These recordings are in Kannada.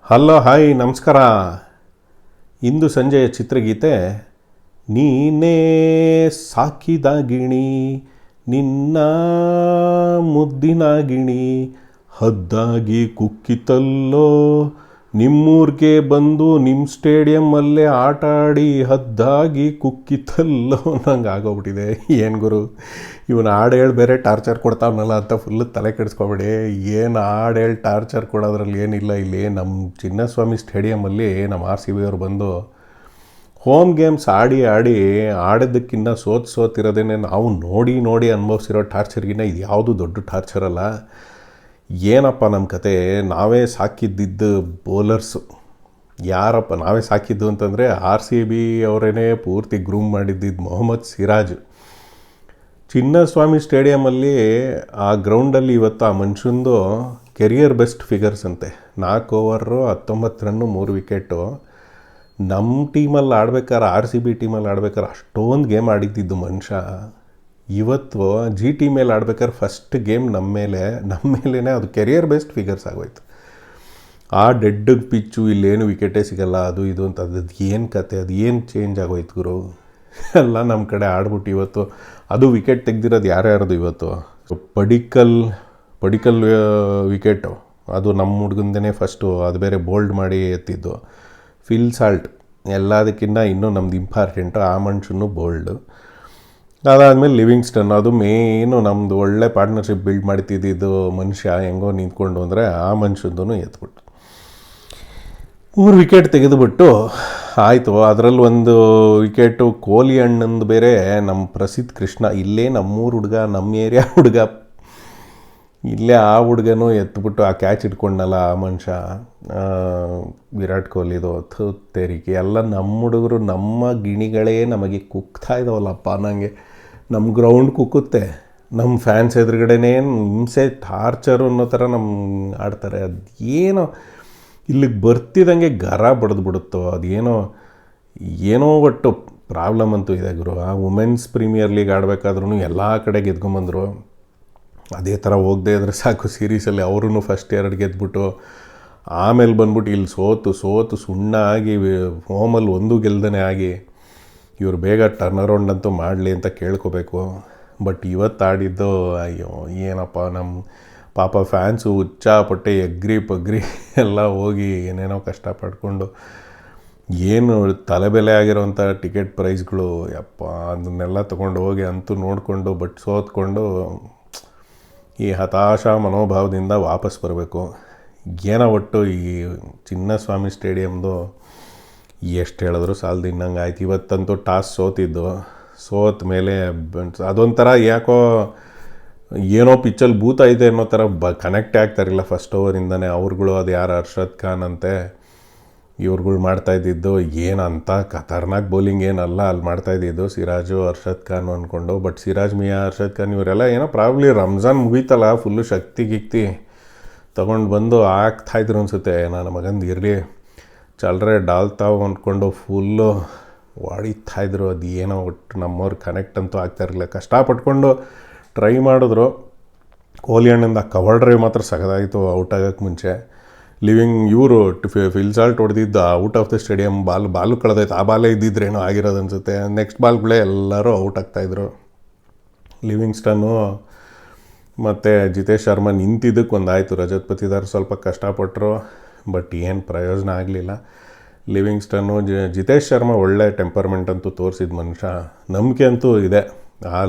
ಹಲೋ ಹಾಯ್ ನಮಸ್ಕಾರ. ಇಂದು ಸಂಜೆಯ ಚಿತ್ರಗೀತೆ ನೀನೇ ಸಾಕಿದ ಗಿಣಿ ನಿನ್ನ ಮುದ್ದಿನ ಗಿಣಿ ಹದ್ದಾಗಿ ಕುಕ್ಕಿತಲ್ಲೋ ನಿಮ್ಮೂರಿಗೆ ಬಂದು ನಿಮ್ಮ ಸ್ಟೇಡಿಯಮ್ಮಲ್ಲೇ ಆಟ ಆಡಿ ಹದ್ದಾಗಿ ಕುಕ್ಕಿತಲ್ಲೋ ನಂಗೆ ಆಗೋಗ್ಬಿಟ್ಟಿದೆ. ಏನು ಗುರು ಇವನು ಹಾಡು ಹೇಳಿ ಬೇರೆ ಟಾರ್ಚರ್ ಕೊಡ್ತಾವನಲ್ಲ ಅಂತ ಫುಲ್ಲು ತಲೆ ಕೆಡಿಸ್ಕೊಬೇಡಿ. ಏನು ಹಾಡು ಹೇಳಿ ಟಾರ್ಚರ್ ಕೊಡೋದ್ರಲ್ಲಿ ಏನಿಲ್ಲ. ಇಲ್ಲಿ ನಮ್ಮ ಚಿನ್ನಸ್ವಾಮಿ ಸ್ಟೇಡಿಯಮಲ್ಲಿ ನಮ್ಮ RCB ಅವರು ಬಂದು ಹೋಮ್ ಗೇಮ್ಸ್ ಆಡಿದ್ದಕ್ಕಿಂತ ಸೋತಿರೋದೇನೆ ನಾವು ನೋಡಿ ಅನುಭವಿಸಿರೋ ಟಾರ್ಚರ್ಗಿನ್ನ ಇದು ಯಾವುದು ದೊಡ್ಡ ಟಾರ್ಚರ್ ಅಲ್ಲ. ಏನಪ್ಪ ನಮ್ಮ ಕತೆ, ನಾವೇ ಸಾಕಿದ್ದಿದ್ದು ಬೌಲರ್ಸು ಯಾರಪ್ಪ ನಾವೇ ಸಾಕಿದ್ದು ಅಂತಂದರೆ RCB ಅವರೇನೆ ಪೂರ್ತಿ ಗ್ರೂಮ್ ಮಾಡಿದ್ದಿದ್ದು ಮೊಹಮ್ಮದ್ ಸಿರಾಜ್. ಚಿನ್ನಸ್ವಾಮಿ ಸ್ಟೇಡಿಯಮಲ್ಲಿ ಆ ಗ್ರೌಂಡಲ್ಲಿ ಇವತ್ತು ಆ ಮನುಷ್ಯಂದು ಕೆರಿಯರ್ ಬೆಸ್ಟ್ ಫಿಗರ್ಸ್ ಅಂತೆ. 4 ಓವರು 19 ರನ್ನು 3 ವಿಕೆಟು. ನಮ್ಮ ಟೀಮಲ್ಲಿ ಆಡ್ಬೇಕಾದ್ರೆ RCB ಟೀಮಲ್ಲಿ ಆಡ್ಬೇಕಾದ್ರೆ ಅಷ್ಟೊಂದು ಗೇಮ್ ಆಡಿದ್ದಿದ್ದು ಮನುಷ್ಯ ಇವತ್ತು GT ಮೇಲೆ ಆಡ್ಬೇಕಾದ್ರೆ ಫಸ್ಟ್ ಗೇಮ್ ನಮ್ಮ ಮೇಲೇ ಅದು ಕೆರಿಯರ್ ಬೆಸ್ಟ್ ಫಿಗರ್ಸ್ ಆಗೋಯ್ತು. ಆ ಡೆಡ್ ಪಿಚ್ಚು ಇಲ್ಲೇನು ವಿಕೆಟೇ ಸಿಗಲ್ಲ ಅದು ಇದು ಅಂತ ಅದು ಏನು ಕತೆ, ಅದು ಏನು ಚೇಂಜ್ ಆಗೋಯ್ತು ಗುರು. ಎಲ್ಲ ನಮ್ಮ ಕಡೆ ಆಡ್ಬಿಟ್ಟು ಇವತ್ತು ಅದು ವಿಕೆಟ್ ತೆಗ್ದಿರೋದು ಯಾರ್ಯಾರ್ದು ಇವತ್ತು ಪಡಿಕಲ್ ವಿಕೆಟು ಅದು ನಮ್ಮ ಹುಡುಗಂದೇ ಫಸ್ಟು, ಅದು ಬೇರೆ ಬೋಲ್ಡ್ ಮಾಡಿ ಎತ್ತಿದ್ದು. ಫಿಲ್ ಸಾಲ್ಟ್ ಎಲ್ಲದಕ್ಕಿಂತ ಇನ್ನೂ ನಮ್ದು ಇಂಪಾರ್ಟೆಂಟು, ಆ ಮನುಷ್ಯನು ಬೋಲ್ಡು. ಅದಾದಮೇಲೆ ಲಿವಿಂಗ್ಸ್ಟನ್ ಅದು ಮೇನು ನಮ್ಮದು ಒಳ್ಳೆ ಪಾರ್ಟ್ನರ್ಶಿಪ್ ಬಿಲ್ಡ್ ಮಾಡ್ತಿದ್ದಿದ್ದು ಮನುಷ್ಯ ಹೆಂಗೋ ನಿಂತ್ಕೊಂಡು ಅಂದರೆ ಆ ಮನುಷ್ಯದ್ದು ಎತ್ಬಿಟ್ಟು 3 ವಿಕೆಟ್ ತೆಗೆದುಬಿಟ್ಟು ಆಯಿತು. ಅದರಲ್ಲಿ ಒಂದು ವಿಕೆಟು ಕೊಹ್ಲಿ ಅಣ್ಣಂದು ಬೇರೆ ನಮ್ಮ ಪ್ರಸಿದ್ಧ ಕೃಷ್ಣ ಇಲ್ಲೇ ನಮ್ಮೂರು ಹುಡುಗ, ನಮ್ಮ ಏರಿಯಾ ಹುಡುಗ, ಇಲ್ಲೇ ಆ ಹುಡುಗನೂ ಎತ್ಬಿಟ್ಟು ಆ ಕ್ಯಾಚ್ ಇಟ್ಕೊಂಡಲ್ಲ ಆ ಮನುಷ್ಯ. ವಿರಾಟ್ ಕೊಹ್ಲಿದು ತೇರಿಕೆ ಎಲ್ಲ ನಮ್ಮ ಹುಡುಗರು ನಮ್ಮ ಗಿಣಿಗಳೇ ನಮಗೆ ಕುಗ್ತಾ ಇದ್ದಾವಲ್ಲಪ್ಪ ಅನ್ನಂಗೆ. ನಮ್ಮ ಗ್ರೌಂಡ್ ಕುಕ್ಕುತ್ತೆ, ನಮ್ಮ ಫ್ಯಾನ್ಸ್ ಎದುರುಗಡೆನೇ ಹಿಂಸೆ ಟಾರ್ಚರು ಅನ್ನೋ ಥರ ನಮ್ಮ ಆಡ್ತಾರೆ. ಅದು ಏನೋ ಇಲ್ಲಿಗೆ ಬರ್ತಿದ್ದಂಗೆ ಗರ ಬಡಿದ್ಬಿಡುತ್ತೋ ಅದೇನೋ ಒಟ್ಟು ಪ್ರಾಬ್ಲಮ್ ಅಂತೂ ಇದೆ ಗುರು. ಆ ವುಮೆನ್ಸ್ ಪ್ರೀಮಿಯರ್ ಲೀಗ್ ಆಡಬೇಕಾದ್ರೂ ಎಲ್ಲ ಕಡೆ ಗೆದ್ಕೊಂಬಂದರು. ಅದೇ ಥರ ಹೋಗದೆ ಇದ್ರೆ ಸಾಕು ಸೀರೀಸಲ್ಲಿ ಅವರೂ ಫಸ್ಟ್ 2 ಗೆದ್ಬಿಟ್ಟು ಆಮೇಲೆ ಬಂದ್ಬಿಟ್ಟು ಇಲ್ಲಿ ಸೋತು ಸುಣ್ಣ ಆಗಿ ಹೋಮಲ್ಲಿ 1 ಗೆಲ್ದೇ ಆಗಿ ಇವರು ಬೇಗ ಟರ್ನ್ ಅರೌಂಡ್ ಅಂತೂ ಮಾಡಲಿ ಅಂತ ಕೇಳ್ಕೋಬೇಕು. ಬಟ್ ಇವತ್ತು ಆಡಿದ್ದು ಅಯ್ಯೋ ಏನಪ್ಪ, ನಮ್ಮ ಪಾಪ ಫ್ಯಾನ್ಸು ಹುಚ್ಚಾಪಟ್ಟೆ ಎಗ್ರಿ ಎಲ್ಲ ಹೋಗಿ ಏನೇನೋ ಕಷ್ಟಪಡ್ಕೊಂಡು ಏನು ತಲೆಬೆಲೆ ಆಗಿರೋಂಥ ಟಿಕೆಟ್ ಪ್ರೈಸ್ಗಳು ಯಪ್ಪ ಅದನ್ನೆಲ್ಲ ತೊಗೊಂಡು ಹೋಗಿ ಅಂತೂ ನೋಡಿಕೊಂಡು ಬಟ್ ಸೋತ್ಕೊಂಡು ಈ ಹತಾಶ ಮನೋಭಾವದಿಂದ ವಾಪಸ್ ಬರಬೇಕು. ಏನೋ ಒಟ್ಟು ಈ ಚಿನ್ನಸ್ವಾಮಿ ಸ್ಟೇಡಿಯಮ್ದು ಎಷ್ಟು ಹೇಳಿದ್ರು ಸಾಲದು ಇನ್ನಂಗೆ ಆಯ್ತು. ಇವತ್ತಂತೂ ಟಾಸ್ ಸೋತ ಮೇಲೆ ಅದೊಂಥರ ಯಾಕೋ ಏನೋ ಪಿಚ್ಚಲ್ಲಿ ಭೂತ ಇದೆ ಅನ್ನೋ ಥರ ಕನೆಕ್ಟೇ ಆಗ್ತಾರಿಲ್ಲ ಫಸ್ಟ್ ಓವರಿಂದನೇ. ಅವ್ರುಗಳು ಅದು ಯಾರು ಅರ್ಷದ್ ಖಾನ್ ಅಂತೆ ಇವ್ರುಗಳು ಮಾಡ್ತಾಯಿದ್ದಿದ್ದು ಏನಂತ ಖತರ್ನಾಕ್ ಬೌಲಿಂಗ್ ಏನಲ್ಲ ಅಲ್ಲಿ ಮಾಡ್ತಾಯಿದ್ದಿದ್ದು ಸಿರಾಜು ಅರ್ಷದ್ ಖಾನ್ ಅಂದ್ಕೊಂಡು. ಬಟ್ ಸಿರಾಜ್ ಮಿಯಾ ಅರ್ಷದ್ ಖಾನ್ ಇವರೆಲ್ಲ ಏನೋ ಪ್ರಾಬ್ಲಿ ರಂಜಾನ್ ಮುಗೀತಲ್ಲ ಫುಲ್ಲು ಶಕ್ತಿ ತೊಗೊಂಡು ಬಂದು ಆಗ್ತಾಯಿದ್ರು ಅನಿಸುತ್ತೆ. ನನ್ನ ಮಗಂದು ಇರಲಿ ಚಲ್ರೆ ಡಾಲ್ತಾವು ಅಂದ್ಕೊಂಡು ಫುಲ್ಲು ಹೊಡಿತಾಯಿದ್ರು. ಅದು ಏನೋ ಒಟ್ಟು ನಮ್ಮವ್ರು ಕನೆಕ್ಟ್ ಅಂತೂ ಆಗ್ತಾಯಿರಲಿಲ್ಲ. ಕಷ್ಟಪಟ್ಕೊಂಡು ಟ್ರೈ ಮಾಡಿದ್ರು. ಕೊಹ್ಲಿ ಅಣ್ಣಂದು ಆ ಕವರ್ ಡ್ರೈವ್ ಮಾತ್ರ ಸಖತ್ತಾಯಿತು ಔಟ್ ಆಗೋಕ್ಕೆ ಮುಂಚೆ. ಇವರು ಫಿಲ್ ಸಾಲ್ಟ್ ಹೊಡೆದಿದ್ದು out of the stadium ball ಕಳೆದೈತೆ. ಆ ಬಾಲೇ ಇದ್ದಿದ್ರೇನೋ ಆಗಿರೋದು ಅನಿಸುತ್ತೆ. ನೆಕ್ಸ್ಟ್ ಬಾಲ್ಗಳೇ ಎಲ್ಲರೂ ಔಟ್ ಆಗ್ತಾಯಿದ್ರು. ಲಿವಿಂಗ್ಸ್ಟನ್ನು ಮತ್ತು ಜಿತೇಶ್ ಶರ್ಮಾ ನಿಂತಿದ್ದಕ್ಕೆ ಒಂದಾಯಿತು. ರಜತ್ ಪತಿದಾರ್ ಸ್ವಲ್ಪ ಕಷ್ಟಪಟ್ಟರು ಬಟ್ ಏನು ಪ್ರಯೋಜನ ಆಗಲಿಲ್ಲ. ಲಿವಿಂಗ್ಸ್ಟನ್ನು ಜಿತೇಶ್ ಶರ್ಮಾ ಒಳ್ಳೆ ಟೆಂಪರ್ಮೆಂಟ್ ಅಂತೂ ತೋರಿಸಿದ ಮನುಷ್ಯ. ನಂಬಿಕೆ ಅಂತೂ ಇದೆ.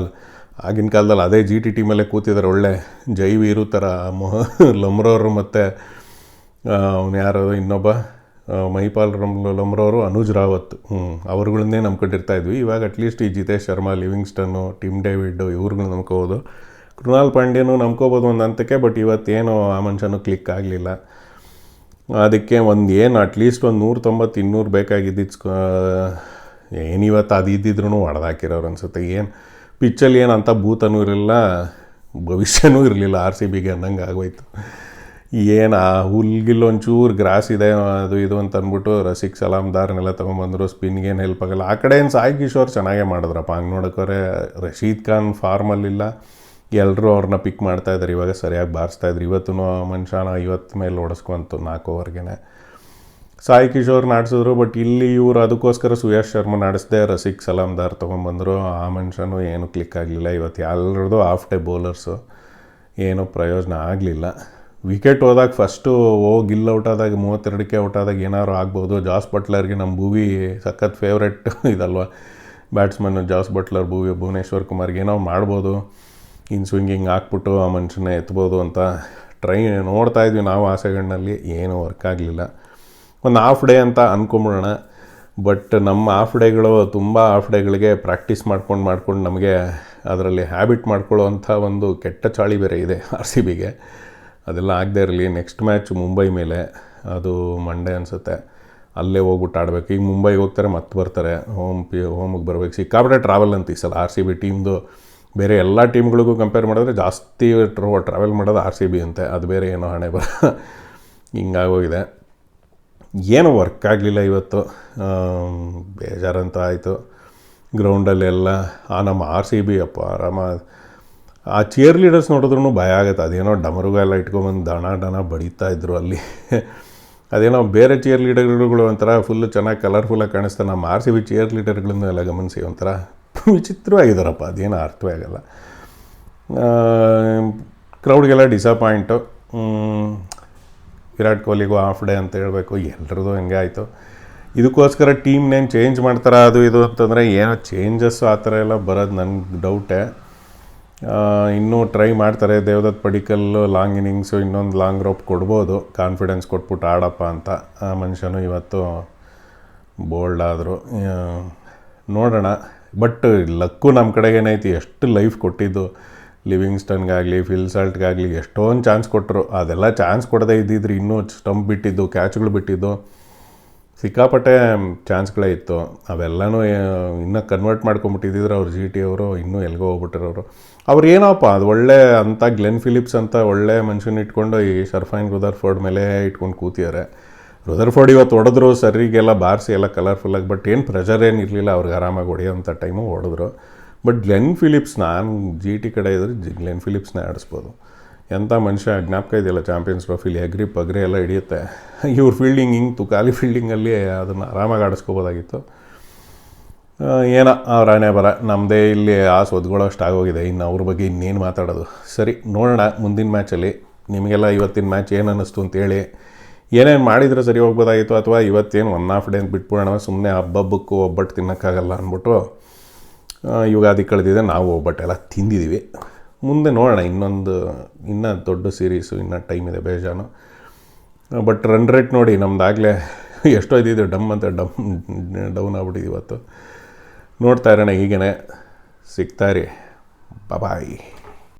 ಆಗಿನ ಕಾಲದಲ್ಲಿ ಅದೇ GT ಟೀಮಲ್ಲೇ ಕೂತಿದ್ದಾರೆ ಒಳ್ಳೆ ಜೈವೀರು ಥರ ಲಮ್ರೋರು ಮತ್ತು ಅವನು ಯಾರು ಇನ್ನೊಬ್ಬ ಮಹಿಪಾಲ್ ಲಮ್ರೋರು ಅನುಜ್ ರಾವತ್ ಅವ್ರುಗಳನ್ನೇ ನಂಬ್ಕೊಂಡಿರ್ತಾಯಿದ್ವಿ. ಇವಾಗ ಅಟ್ಲೀಸ್ಟ್ ಈ ಜಿತೇಶ್ ಶರ್ಮಾ ಲಿವಿಂಗ್ಸ್ಟನ್ನು ಟಿಮ್ ಡೇವಿಡ್ ಇವ್ರುಗಳು ನಂಬ್ಕೋಬೋದು. ಕೃಣಾಲ್ ಪಾಂಡ್ಯನೂ ನಂಬ್ಕೋಬೋದು ಒಂದು ಹಂತಕ್ಕೆ. ಬಟ್ ಇವತ್ತೇನು ಆ ಮನುಷ್ಯನೂ ಕ್ಲಿಕ್ ಆಗಲಿಲ್ಲ. ಅದಕ್ಕೆ ಅಟ್ಲೀಸ್ಟ್ ಒಂದು 190-200 ಬೇಕಾಗಿದ್ದಿದ್ದು ಏನಿವತ್ತು ಅದು ಇದ್ದಿದ್ರೂ ಹೊಡೆದಾಕಿರೋರು ಅನಿಸುತ್ತೆ. ಏನು ಪಿಚ್ಚಲ್ಲಿ ಏನಂತ ಭೂತನೂ ಇರಲಿಲ್ಲ ಭವಿಷ್ಯನೂ ಇರಲಿಲ್ಲ RCBಗೆ ಅನ್ನಂಗೆ ಆಗೋಯ್ತು. ಏನು ಆ ಹುಲ್ಗಿಲ್ಲೊಂಚೂರು ಗ್ರಾಸ್ ಇದೆ ಅದು ಇದು ಅಂತ ಅಂದ್ಬಿಟ್ಟು ರಸಿಕ್ ಸಲಾಮ್ದಾರ್ನೆಲ್ಲ ತೊಗೊಂಬಂದರು. ಸ್ಪಿನ್ಗೇನು ಹೆಲ್ಪ್ ಆಗಲ್ಲ. ಆ ಕಡೆ ಏನು ಸಾಯಿ ಕಿಶೋರ್ ಚೆನ್ನಾಗೇ ಮಾಡಿದ್ರಪ್ಪ. ಹಂಗೆ ನೋಡೋಕೋರೆ ರಶೀದ್ ಖಾನ್ ಫಾರ್ಮಲ್ಲಿಲ್ಲ. ಎಲ್ಲರೂ ಅವ್ರನ್ನ ಪಿಕ್ ಮಾಡ್ತಾಯಿದ್ದಾರೆ. ಇವಾಗ ಸರಿಯಾಗಿ ಬಾರಿಸ್ತಾಯಿದ್ರು. ಇವತ್ತು ಮನುಷ್ಯನ 50 ಮೇಲೆ ಓಡಿಸ್ಕೊಂತು 4 ಓವರ್ಗೆ. ಸಾಯಿ ಕಿಶೋರ್ ಆಡಿಸಿದ್ರು. ಬಟ್ ಇಲ್ಲಿ ಇವರು ಅದಕ್ಕೋಸ್ಕರ ಸುಯಶ್ ಶರ್ಮನ್ ಆಡಿಸ್ದೆ ರಸಿಕ್ ಸಲಾಮ್ದಾರ್ ತೊಗೊಂಬಂದರು. ಆ ಮನುಷ್ಯನೂ ಏನೂ ಕ್ಲಿಕ್ ಆಗಲಿಲ್ಲ. ಇವತ್ತು ಎಲ್ಲರದು ಹಾಫ್ ಡೇ ಬೌಲರ್ಸು, ಏನೂ ಪ್ರಯೋಜನ ಆಗಲಿಲ್ಲ. ವಿಕೆಟ್ ಹೋದಾಗ ಫಸ್ಟು ಗಿಲ್ ಔಟ್ ಆದಾಗ 32ಕ್ಕೆ ಔಟ್ ಆದಾಗ ಏನಾದ್ರು ಆಗ್ಬೋದು. ಜಾಸ್ ಬಟ್ಲರ್ಗೆ ನಮ್ಮ ಭೂವಿ ಸಖತ್ ಫೇವ್ರೆಟ್ ಇದಲ್ವ ಬ್ಯಾಟ್ಸ್ಮನ್ನು ಜಾಸ್ ಬಟ್ಲರ್. ಭುವನೇಶ್ವರ್ ಕುಮಾರ್ಗೆ ಏನೋ ಮಾಡ್ಬೋದು, ಇನ್ ಸ್ವಿಂಗಿಂಗ್ ಹಾಕ್ಬಿಟ್ಟು ಆ ಮನುಷ್ಯನ ಎತ್ಬೋದು ಅಂತ ನೋಡ್ತಾ ಇದ್ವಿ ನಾವು ಆಸೆಗಣ್ಣಲ್ಲಿ. ಏನೂ ವರ್ಕ್ ಆಗಲಿಲ್ಲ. ಒಂದು ಹಾಫ್ ಡೇ ಅಂತ ಅಂದ್ಕೊಂಬಿಡೋಣ. ಬಟ್ ನಮ್ಮ ಹಾಫ್ ಡೇಗಳು ತುಂಬ ಹಾಫ್ ಡೇಗಳಿಗೆ ಪ್ರಾಕ್ಟೀಸ್ ಮಾಡ್ಕೊಂಡು ನಮಗೆ ಅದರಲ್ಲಿ ಹ್ಯಾಬಿಟ್ ಮಾಡ್ಕೊಳ್ಳೋವಂಥ ಒಂದು ಕೆಟ್ಟ ಚಾಳಿ ಬೇರೆ ಇದೆ RCBಗೆ. ಅದೆಲ್ಲ ಆಗದೆ ಇರಲಿ. ನೆಕ್ಸ್ಟ್ ಮ್ಯಾಚ್ ಮುಂಬೈ ಮೇಲೆ, ಅದು ಮಂಡೇ ಅನಿಸುತ್ತೆ. ಅಲ್ಲೇ ಹೋಗ್ಬಿಟ್ಟು ಆಡಬೇಕು. ಈಗ ಮುಂಬೈಗೆ ಹೋಗ್ತಾರೆ, ಮತ್ತೆ ಬರ್ತಾರೆ, ಹೋಮಿಗೆ ಬರಬೇಕು. ಸಿಕ್ಕಾಪಟ್ಟೆ ಟ್ರಾವೆಲ್ ಅಂತ ಈ ಸಲ RCB ಟೀಮ್ದು. ಬೇರೆ ಎಲ್ಲ ಟೀಮ್ಗಳಿಗೂ ಕಂಪೇರ್ ಮಾಡಿದ್ರೆ ಜಾಸ್ತಿ ಟ್ರಾವೆಲ್ ಮಾಡೋದು RCB ಅಂತೆ. ಅದು ಬೇರೆ ಏನೋ ಹಣೆ ಬರ ಹಿಂಗಾಗೋಗಿದೆ. ಏನೂ ವರ್ಕ್ ಆಗಲಿಲ್ಲ ಇವತ್ತು. ಬೇಜಾರಂತ ಆಯಿತು ಗ್ರೌಂಡಲ್ಲೆಲ್ಲ. ನಮ್ಮ RCB ಅಪ್ಪ ಆರಾಮ. ಆ ಚೇರ್ ಲೀಡರ್ಸ್ ನೋಡಿದ್ರೂ ಭಯ ಆಗುತ್ತೆ. ಅದೇನೋ ಡಮರುಗೆಲ್ಲ ಇಟ್ಕೊಂಬಂದು ದಣ ಬಡಿತಾ ಇದ್ರು ಅಲ್ಲಿ. ಅದೇನೋ ಬೇರೆ ಚೇರ್ ಲೀಡರ್ಗಳು ಒಂಥರ ಫುಲ್ಲು ಚೆನ್ನಾಗಿ ಕಲರ್ಫುಲ್ಲಾಗಿ ಕಾಣಿಸ್ತಾರೆ. ನಮ್ಮ RCB ಚೇರ್ ಲೀಡರ್ಗಳನ್ನು ಎಲ್ಲ ಗಮನಿಸಿ ಒಂಥರ ವಿಚಿತ್ರವಾಗಿದ್ದಾರಪ್ಪ. ಅದೇನೋ ಅರ್ಥವೇ ಆಗಲ್ಲ. ಕ್ರೌಡ್ಗೆಲ್ಲ ಡಿಸಪಾಯಿಂಟು. ವಿರಾಟ್ ಕೊಹ್ಲಿಗೂ ಹಾಫ್ ಡೇ ಅಂತ ಹೇಳಬೇಕು. ಎಲ್ಲರದು ಹಂಗೆ ಆಯಿತು. ಇದಕ್ಕೋಸ್ಕರ ಟೀಮ್ನೇನು ಚೇಂಜ್ ಮಾಡ್ತಾರೆ ಅದು ಇದು ಅಂತಂದರೆ ಏನೋ ಚೇಂಜಸ್ಸು ಆ ಥರ ಎಲ್ಲ ಬರೋದು ನನಗೆ ಡೌಟೇ. ಇನ್ನೂ ಟ್ರೈ ಮಾಡ್ತಾರೆ. ದೇವದತ್ ಪಡಿಕ್ಕಲ್ ಲಾಂಗ್ ಇನ್ನಿಂಗ್ಸು, ಇನ್ನೊಂದು ಲಾಂಗ್ ರೋಪ್ ಕೊಡ್ಬೋದು, ಕಾನ್ಫಿಡೆನ್ಸ್ ಕೊಟ್ಬಿಟ್ಟು ಆಡಪ್ಪ ಅಂತ. ಆ ಮನುಷ್ಯನು ಇವತ್ತು ಬೋಲ್ಡ್ ಆದರು. ನೋಡೋಣ. ಬಟ್ ಲಕ್ಕು ನಮ್ಮ ಕಡೆಗೇನೈತಿ. ಎಷ್ಟು ಲೈಫ್ ಕೊಟ್ಟಿದ್ದು ಲಿವಿಂಗ್ಸ್ಟನ್ಗಾಗಲಿ ಫಿಲ್ ಸಾಲ್ಟ್ಗಾಗಲಿ ಎಷ್ಟೊಂದು ಚಾನ್ಸ್ ಕೊಟ್ಟರು. ಅದೆಲ್ಲ ಚಾನ್ಸ್ ಕೊಡದೇ ಇದ್ದಿದ್ರೆ ಇನ್ನೂ ಸ್ಟಂಪ್ ಬಿಟ್ಟಿದ್ದು, ಕ್ಯಾಚ್ಗಳು ಬಿಟ್ಟಿದ್ದು, ಸಿಕ್ಕಾಪಟ್ಟೆ ಚಾನ್ಸ್ಗಳೇ ಇತ್ತು. ಅವೆಲ್ಲನೂ ಇನ್ನೂ ಕನ್ವರ್ಟ್ ಮಾಡ್ಕೊಂಬಿಟ್ಟಿದ್ದಿದ್ರೆ ಅವ್ರು GT ಅವರು ಇನ್ನೂ ಎಲ್ಗೋ ಹೋಗ್ಬಿಟ್ಟಿರೋರು. ಅವ್ರು ಏನಪ್ಪ ಅದು ಒಳ್ಳೆ ಅಂತ ಗ್ಲೆನ್ ಫಿಲಿಪ್ಸ್ ಅಂತ ಒಳ್ಳೆ ಮನುಷ್ಯನ ಇಟ್ಕೊಂಡು ಈ ಶರ್ಫೈನ್ ರುದರ್ಫೋರ್ಡ್ ಮೇಲೆ ಇಟ್ಕೊಂಡು ಕೂತಿದ್ದಾರೆ. ರುದರ್ಫೋರ್ಡ್ ಇವತ್ತು ಹೊಡೆದ್ರು, ಸರಿಗೆಲ್ಲ ಬಾರಿಸಿ ಎಲ್ಲ ಕಲರ್ಫುಲ್ಲಾಗಿ. ಬಟ್ ಏನು ಪ್ರೆಷರ್ ಏನು ಇರಲಿಲ್ಲ ಅವ್ರಿಗೆ, ಆರಾಮಾಗಿ ಹೊಡೆಯೋಂಥ ಟೈಮು ಹೊಡೆದ್ರು. ಬಟ್ ಗ್ಲೆನ್ ಫಿಲಿಪ್ಸ್, ನಾನು GT ಕಡೆ ಇದ್ರೆ ಗ್ಲೆನ್ ಫಿಲಿಪ್ಸ್ನೇ ಆಡಿಸ್ಬೋದು. ಎಂಥ ಮನುಷ್ಯ. ಜ್ಞಾಪಕ ಇದೆಯಲ್ಲ ಚಾಂಪಿಯನ್ಸ್ ಟ್ರೋಫಿಲಿ ಪಗ್ರೆ ಎಲ್ಲ ಹಿಡಿಯುತ್ತೆ. ಇವ್ರ ಫೀಲ್ಡಿಂಗ್ ಹಿಂಗೆ ಖಾಲಿ ಫೀಲ್ಡಿಂಗಲ್ಲಿ ಅದನ್ನು ಆರಾಮಾಗಿ ಆಡಿಸ್ಕೋಬೋದಾಗಿತ್ತು. ಏನೋ ಅವ್ರ ಹಣೆ ಬರ. ನಮ್ಮದೇ ಇಲ್ಲಿ ಒದ್ಕೊಳ್ಳೋಷ್ಟು ಆಗೋಗಿದೆ. ಇನ್ನು ಅವ್ರ ಬಗ್ಗೆ ಇನ್ನೇನು ಮಾತಾಡೋದು. ಸರಿ, ನೋಡೋಣ ಮುಂದಿನ ಮ್ಯಾಚಲ್ಲಿ. ನಿಮಗೆಲ್ಲ ಇವತ್ತಿನ ಮ್ಯಾಚ್ ಏನು ಅನ್ನಿಸ್ತು ಅಂತೇಳಿ. ಏನೇನು ಮಾಡಿದರೆ ಸರಿ ಹೋಗ್ಬೋದಾಗಿತ್ತು, ಅಥವಾ ಇವತ್ತೇನು 1 ಹಾಫ್ ಡೇ ಅಂತ ಬಿಟ್ಬಿಡೋಣ. ಸುಮ್ಮನೆ ಹಬ್ಬಕ್ಕೂ ಒಬ್ಬಟ್ಟು ತಿನ್ನೋಕ್ಕಾಗಲ್ಲ ಅಂದ್ಬಿಟ್ಟು ಯುಗಾದಿ ಕಳೆದಿದೆ, ನಾವು ಒಬ್ಬಟ್ಟೆಲ್ಲ ತಿಂದಿದ್ದೀವಿ. ಮುಂದೆ ನೋಡೋಣ. ಇನ್ನೂ ದೊಡ್ಡ ಸೀರೀಸು, ಇನ್ನೂ ಟೈಮ್ ಇದೆ ಬೇಜಾನು. ಬಟ್ ರನ್ ರೇಟ್ ನೋಡಿ ನಮ್ಮದಾಗಲೇ ಎಷ್ಟೋ ಇದ್ದಿದ್ದು ಡಮ್ ಡೌನ್ ಆಗ್ಬಿಟ್ಟಿದ್ದು ಇವತ್ತು. ನೋಡ್ತಾ ಇರೋಣ. ಹೀಗೇ ಸಿಗ್ತಾಯಿರಿ. ಬಾಯ್.